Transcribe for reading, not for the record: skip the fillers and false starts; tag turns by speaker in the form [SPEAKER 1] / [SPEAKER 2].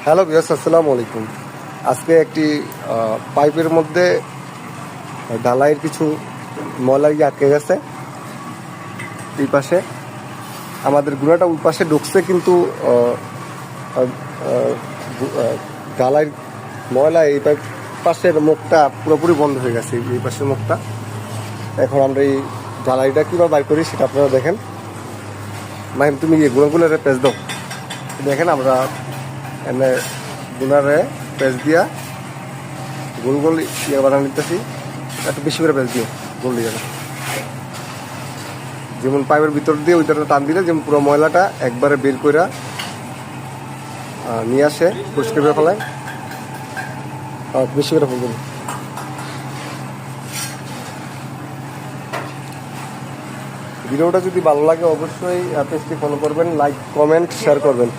[SPEAKER 1] Hello viewers, আসসালামু আলাইকুম। আজকে একটি পাইপের মধ্যে ঢালাইয়ের কিছু ময়লা আটকে গেছে। এই পাশে আমাদের গুঁড়াটা ওই পাশে ঢুকছে, কিন্তু ঢালাইয়ের ময়লা এই পাশের মুখটা পুরোপুরি বন্ধ হয়ে গেছে। এই পাশের মুখটা এখন আমরা এই ঢালাইটা কীভাবে বাইর করি সেটা আপনারা দেখেন। মাহিম, তুমি গুঁড়োগুলোরে পেঁচ দাও। দেখেন আমরা এনে গুনারে পেঁচ দিয়া গোল গোল ইয়ে বানানো নিতেছি। একটু বেশি করে পেঁচ দিও, গোল দিয়ে যেমন পাইপের ভিতর দিয়ে ওইটা টান দিলে যেমন পুরো ময়লাটা একবারে বের করে নিয়ে আসে, পরিষ্কার করে ফেলায়। বেশি করে ফুলবেন। ভিডিওটা যদি ভালো লাগে অবশ্যই পেজটি ফলো করবেন, লাইক, কমেন্ট, শেয়ার করবেন।